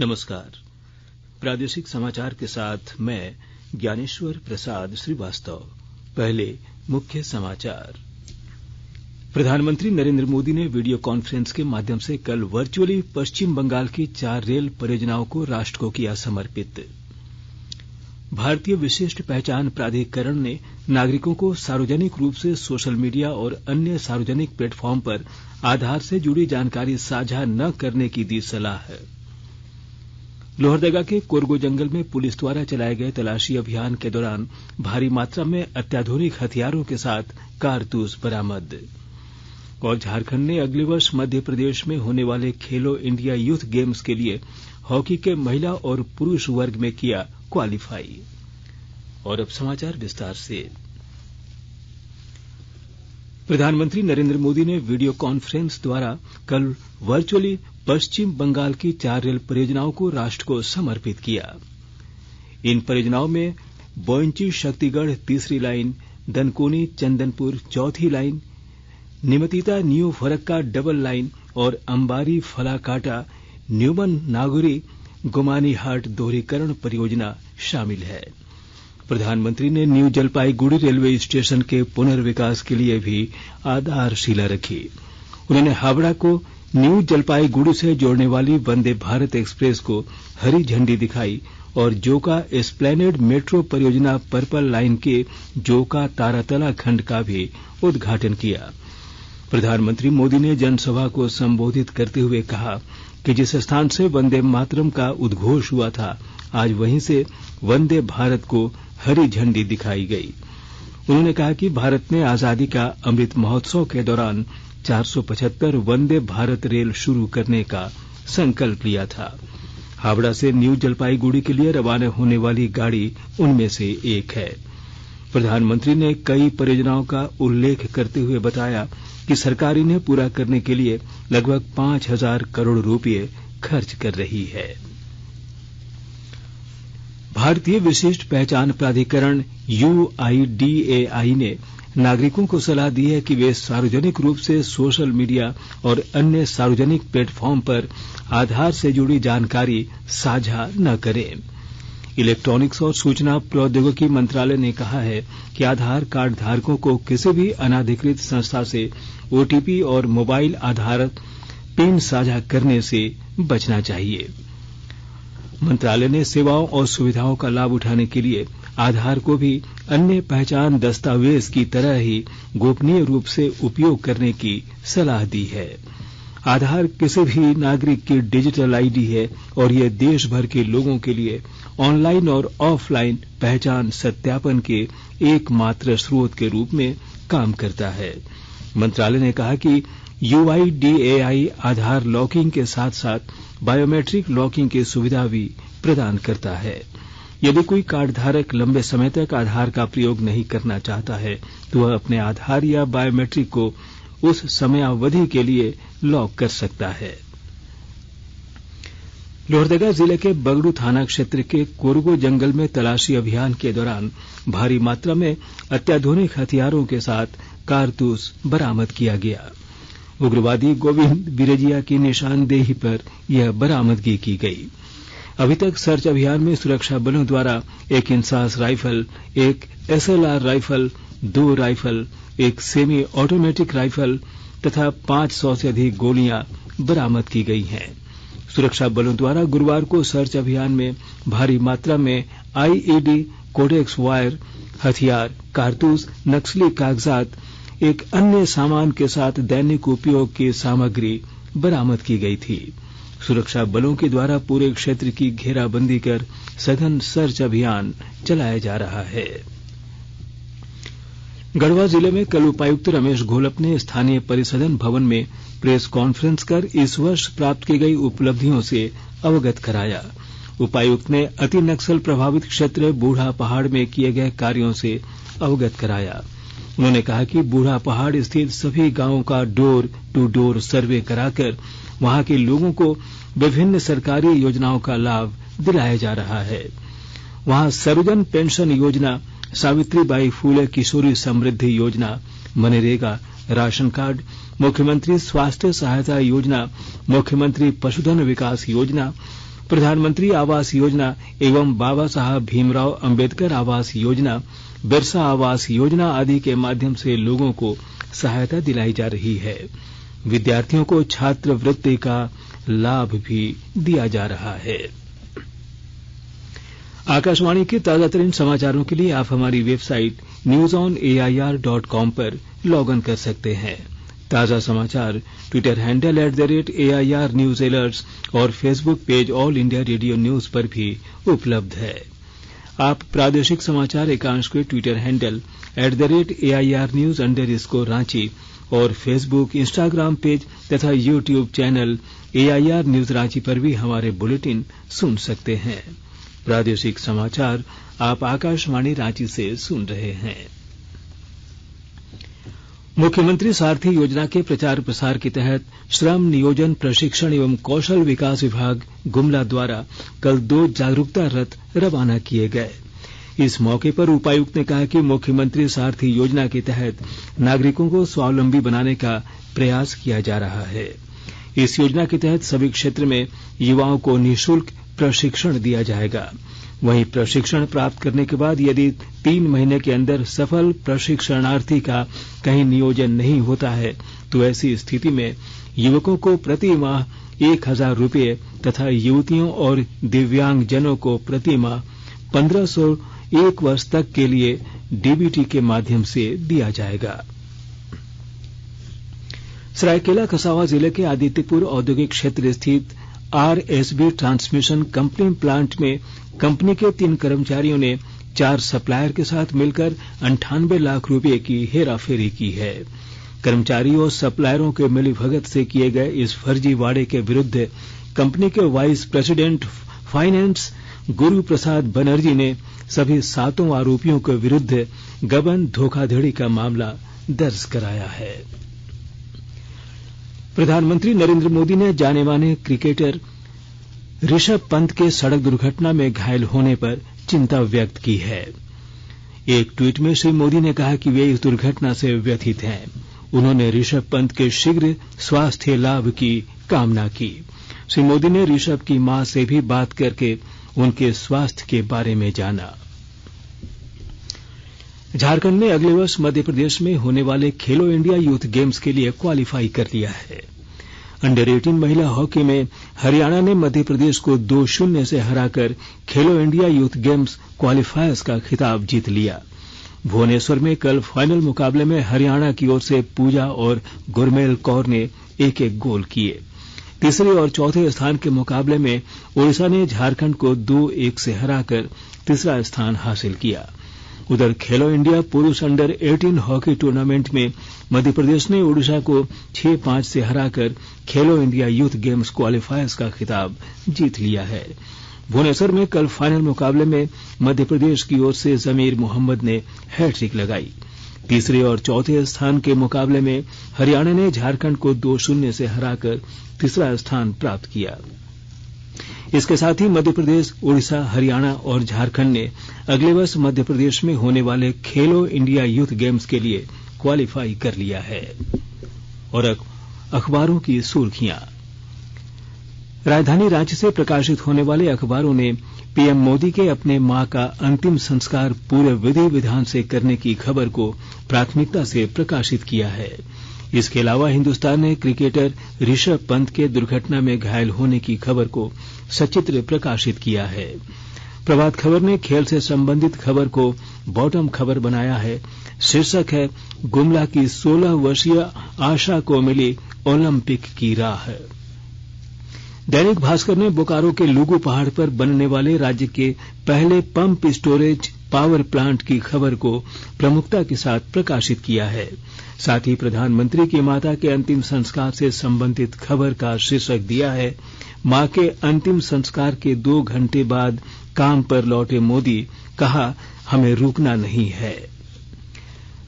नमस्कार। प्रादेशिक समाचार के साथ मैं ज्ञानेश्वर प्रसाद श्रीवास्तव। पहले मुख्य समाचार। प्रधानमंत्री नरेंद्र मोदी ने वीडियो कॉन्फ्रेंस के माध्यम से कल वर्चुअली पश्चिम बंगाल की 4 रेल परियोजनाओं को राष्ट्र को किया समर्पित। भारतीय विशिष्ट पहचान प्राधिकरण ने नागरिकों को सार्वजनिक रूप से सोशल मीडिया और अन्य सार्वजनिक प्लेटफॉर्म पर आधार से जुड़ी जानकारी साझा न करने की दी सलाह। लोहरदगा के कोरगो जंगल में पुलिस द्वारा चलाए गए तलाशी अभियान के दौरान भारी मात्रा में अत्याधुनिक हथियारों के साथ कारतूस बरामद। और झारखंड ने अगले वर्ष मध्य प्रदेश में होने वाले खेलो इंडिया यूथ गेम्स के लिए हॉकी के महिला और पुरुष वर्ग में किया क्वालीफाई। और अब समाचार विस्तार से। प्रधानमंत्री नरेंद्र मोदी ने वीडियो कॉन्फ्रेंस द्वारा कल वर्चुअली पश्चिम बंगाल की 4 रेल परियोजनाओं को राष्ट्र को समर्पित किया। इन परियोजनाओं में बोयंची शक्तिगढ़ तीसरी लाइन, दनकोनी चंदनपुर चौथी line, Nimtita new Farakka double line और अंबारी फलाकाटा न्यूमन नागुरी गोमानीहाट दोहरीकरण परियोजना शामिल है। प्रधानमंत्री ने न्यू जलपाईगुड़ी रेलवे स्टेशन के पुनर्विकास के लिए भी आधारशिला रखी। उन्होंने हावड़ा को न्यू जलपाईगुड़ी से जोड़ने वाली वंदे भारत एक्सप्रेस को हरी झंडी दिखाई और जोका एस्प्लेनेड मेट्रो परियोजना पर्पल लाइन के जोका तारातला खंड का भी उद्घाटन किया। प्रधानमंत्री मोदी ने जनसभा को संबोधित करते हुए कहा कि जिस स्थान से वंदे मातरम का उद्घोष हुआ था, आज वहीं से वंदे भारत को हरी झंडी दिखाई गई। उन्होंने कहा कि भारत ने आजादी का अमृत महोत्सव के दौरान 475 वंदे भारत रेल शुरू करने का संकल्प लिया था। हावड़ा से न्यू जलपाईगुड़ी के लिए रवाना होने वाली गाड़ी उनमें से एक है। प्रधानमंत्री ने कई परियोजनाओं का उल्लेख करते हुए बताया कि सरकार इन्हें पूरा करने के लिए लगभग 5,000 करोड़ रुपए खर्च कर रही है। भारतीय विशिष्ट पहचान प्राधिकरण UIDAI ने नागरिकों को सलाह दी है कि वे सार्वजनिक रूप से सोशल मीडिया और अन्य सार्वजनिक प्लेटफॉर्म पर आधार से जुड़ी जानकारी साझा न करें। इलेक्ट्रॉनिक्स और सूचना प्रौद्योगिकी मंत्रालय ने कहा है कि आधार कार्ड धारकों को किसी भी अनाधिकृत संस्था से OTP और मोबाइल आधारित पिन साझा करने से बचना चाहिए। मंत्रालय ने सेवाओं और सुविधाओं का लाभ उठाने के लिए आधार को भी अन्य पहचान दस्तावेज की तरह ही गोपनीय रूप से उपयोग करने की सलाह दी है। आधार किसी भी नागरिक की डिजिटल आईडी है और यह देश भर के लोगों के लिए ऑनलाइन और ऑफलाइन पहचान सत्यापन के एकमात्र स्रोत के रूप में काम करता है। मंत्रालय ने कहा कि UIDAI आधार लॉकिंग के साथ साथ बायोमेट्रिक लॉकिंग की सुविधा भी प्रदान करता है। यदि कोई कार्ड धारक लंबे समय तक आधार का प्रयोग नहीं करना चाहता है तो वह अपने आधार या बायोमेट्रिक को उस समयावधि के लिए लॉक कर सकता है। लोहरदगा जिले के बगड़ू थाना क्षेत्र के कोरगो जंगल में तलाशी अभियान के दौरान भारी मात्रा में अत्याधुनिक हथियारों के साथ कारतूस बरामद किया गया। उग्रवादी गोविंद बिरजिया की निशानदेही पर यह बरामदगी की गई। अभी तक सर्च अभियान में सुरक्षा बलों द्वारा एक इंसास राइफल, एक SLR राइफल, 2 राइफल, एक सेमी ऑटोमेटिक राइफल तथा 500 से अधिक गोलियां बरामद की गई हैं। सुरक्षा बलों द्वारा गुरुवार को सर्च अभियान में भारी मात्रा में IED, कोडेक्स वायर, हथियार, कारतूस, नक्सली कागजात, एक अन्य सामान के साथ दैनिक उपयोग की सामग्री बरामद की गई थी। सुरक्षा बलों के द्वारा पूरे क्षेत्र की घेराबंदी कर सघन सर्च अभियान चलाया जा रहा है। गढ़वा जिले में कल उपायुक्त रमेश घोलप ने स्थानीय परिसदन भवन में प्रेस कॉन्फ्रेंस कर इस वर्ष प्राप्त की गई उपलब्धियों से अवगत कराया। उपायुक्त ने अति नक्सल प्रभावित क्षेत्र बूढ़ा पहाड़ में किए गए कार्यों से अवगत कराया। उन्होंने कहा कि बूढ़ा पहाड़ स्थित सभी गांवों का डोर टू डोर सर्वे कराकर वहां के लोगों को विभिन्न सरकारी योजनाओं का लाभ दिलाया जा रहा है। वहां सर्वजन पेंशन योजना, सावित्रीबाई फूले किशोरी समृद्धि योजना, मनरेगा, राशन कार्ड, मुख्यमंत्री स्वास्थ्य सहायता योजना, मुख्यमंत्री पशुधन विकास योजना, प्रधानमंत्री आवास योजना एवं बाबा साहब भीमराव अंबेडकर आवास योजना, बिरसा आवास योजना आदि के माध्यम से लोगों को सहायता दिलाई जा रही है। विद्यार्थियों को छात्रवृत्ति का लाभ भी दिया जा रहा है। आकाशवाणी के ताजा तरीन समाचारों के लिए आप हमारी वेबसाइट newsonair.com पर लॉग इन कर सकते हैं। ताजा समाचार Twitter handle @AIR News Alerts और Facebook page all India radio news पर भी उपलब्ध है। आप प्रादेशिक समाचार एकांश के ट्विटर हैंडल @AIR News _ और फेसबुक, इंस्टाग्राम पेज तथा YouTube channel AIR news Ranchi पर भी हमारे बुलेटिन सुन सकते हैं। प्रादेशिक समाचार आप आकाशवाणी रांची से सुन रहे हैं। मुख्यमंत्री सारथी योजना के प्रचार प्रसार के तहत श्रम नियोजन प्रशिक्षण एवं कौशल विकास विभाग गुमला द्वारा कल 2 जागरूकता रथ रवाना किए गए। इस मौके पर उपायुक्त ने कहा कि मुख्यमंत्री सारथी योजना के तहत नागरिकों को स्वावलंबी बनाने का प्रयास किया जा रहा है। इस योजना के तहत सभी क्षेत्र में युवाओं को निःशुल्क प्रशिक्षण दिया जाएगा। वहीं प्रशिक्षण प्राप्त करने के बाद यदि 3 महीने के अंदर सफल प्रशिक्षणार्थी का कहीं नियोजन नहीं होता है तो ऐसी स्थिति में युवकों को प्रति माह 1000 रुपये तथा युवतियों और दिव्यांगजनों को प्रति माह 1500 1 वर्ष तक के लिए डीबीटी के माध्यम से दिया जाएगा। सरायकेला खरसावां जिले के आदित्यपुर औद्योगिक क्षेत्र स्थित आरएसबी ट्रांसमिशन कंपनी प्लांट में कंपनी के 3 कर्मचारियों ने 4 सप्लायर के साथ मिलकर 98 लाख रुपए की हेराफेरी की है। कर्मचारियों और सप्लायरों के मिलीभगत से किए गए इस फर्जीवाड़े के विरुद्ध कंपनी के vice president finance Guru Prasad Banerjee ने सभी 7 आरोपियों के विरुद्ध गबन धोखाधड़ी का मामला दर्ज कराया है। प्रधानमंत्री नरेंद्र मोदी ने जाने माने क्रिकेटर ऋषभ पंत के सड़क दुर्घटना में घायल होने पर चिंता व्यक्त की है। एक ट्वीट में श्री मोदी ने कहा कि वे इस दुर्घटना से व्यथित हैं। उन्होंने ऋषभ पंत के शीघ्र स्वास्थ्य लाभ की कामना की। श्री मोदी ने ऋषभ की मां से भी बात करके उनके स्वास्थ्य के बारे में जाना। झारखंड ने अगले वर्ष मध्य प्रदेश में होने वाले खेलो इंडिया यूथ गेम्स के लिए क्वालिफाई कर लिया है। अंडर 18 महिला हॉकी में हरियाणा ने मध्य प्रदेश को 2-0 से हराकर खेलो इंडिया यूथ गेम्स क्वालिफायर्स का खिताब जीत लिया। भुवनेश्वर में कल फाइनल मुकाबले में हरियाणा की ओर से पूजा और गुरमेल कौर ने 1-1 गोल किए। तीसरे और चौथे स्थान के मुकाबले में ओडिशा ने झारखंड को 2-1 से हराकर तीसरा स्थान हासिल किया। उधर खेलो इंडिया पुरुष अंडर 18 हॉकी टूर्नामेंट में मध्य प्रदेश ने ओडिशा को 6-5 से हराकर खेलो इंडिया यूथ गेम्स क्वालिफायर्स का खिताब जीत लिया है। भुवनेश्वर में कल फाइनल मुकाबले में मध्य प्रदेश की ओर से जमीर मोहम्मद ने हैट्रिक लगाई। तीसरे और चौथे स्थान के मुकाबले में हरियाणा ने झारखंड को 2-0 से हराकर तीसरा स्थान प्राप्त किया। इसके साथ ही मध्य प्रदेश, ओडिशा, हरियाणा और झारखंड ने अगले वर्ष मध्य प्रदेश में होने वाले खेलो इंडिया यूथ गेम्स के लिए क्वालिफाई कर लिया है। और अखबारों की सुर्खियां। राजधानी रांची से प्रकाशित होने वाले अखबारों ने पीएम मोदी के अपने मां का अंतिम संस्कार पूरे विधि विधान से करने की खबर को प्राथमिकता से प्रकाशित किया है। इसके अलावा हिन्दुस्तान ने क्रिकेटर ऋषभ पंत के दुर्घटना में घायल होने की खबर को सचित्र प्रकाशित किया है। प्रभात खबर ने खेल से संबंधित खबर को बॉटम खबर बनाया है। शीर्षक है, गुमला की 16 वर्षीय आशा को मिली ओलंपिक की राह। दैनिक भास्कर ने बोकारो के लुगु पहाड़ पर बनने वाले राज्य के पहले पंप स्टोरेज पावर प्लांट की खबर को प्रमुखता के साथ प्रकाशित किया है। साथ ही प्रधानमंत्री की माता के अंतिम संस्कार से संबंधित खबर का शीर्षक दिया है, मां के अंतिम संस्कार के 2 घंटे बाद काम पर लौटे मोदी, कहा हमें रुकना नहीं है।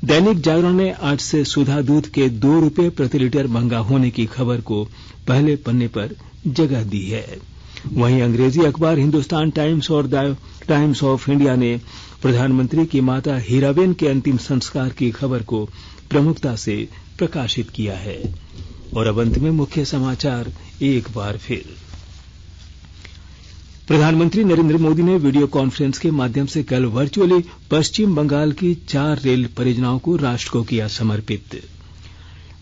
दैनिक जागरण ने आज से सुधा दूध के 2 रुपये प्रति लीटर महंगा होने की खबर को पहले पन्ने पर जगह दी है। वहीं अंग्रेजी अखबार हिंदुस्तान टाइम्स और द टाइम्स ऑफ इंडिया ने प्रधानमंत्री की माता हीराबेन के अंतिम संस्कार की खबर को प्रमुखता से प्रकाशित किया है। और अब अंत में मुख्य समाचार एक बार फिर। प्रधानमंत्री नरेंद्र मोदी ने वीडियो कॉन्फ्रेंस के माध्यम से कल वर्चुअली पश्चिम बंगाल की 4 रेल परियोजनाओं को राष्ट्र को किया समर्पित।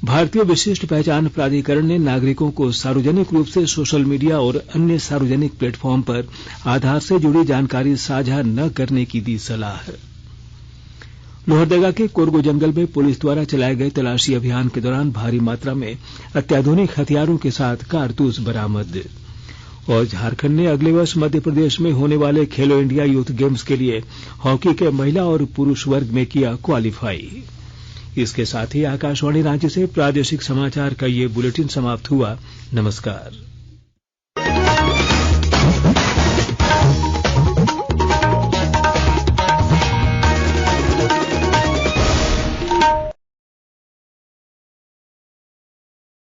भारतीय विशिष्ट पहचान प्राधिकरण ने नागरिकों को सार्वजनिक रूप से सोशल मीडिया और अन्य सार्वजनिक प्लेटफॉर्म पर आधार से जुड़ी जानकारी साझा न करने की दी सलाह। लोहरदगा के कोरगो जंगल में पुलिस द्वारा चलाए गए तलाशी अभियान के दौरान भारी मात्रा में अत्याधुनिक हथियारों के साथ कारतूस बरामद। और झारखंड ने अगले वर्ष मध्य प्रदेश में होने वाले खेलो इंडिया यूथ गेम्स के लिए हॉकी के महिला और पुरुष वर्ग में किया क्वालीफाई। इसके साथ ही आकाशवाणी रांची से प्रादेशिक समाचार का ये बुलेटिन समाप्त हुआ। नमस्कार।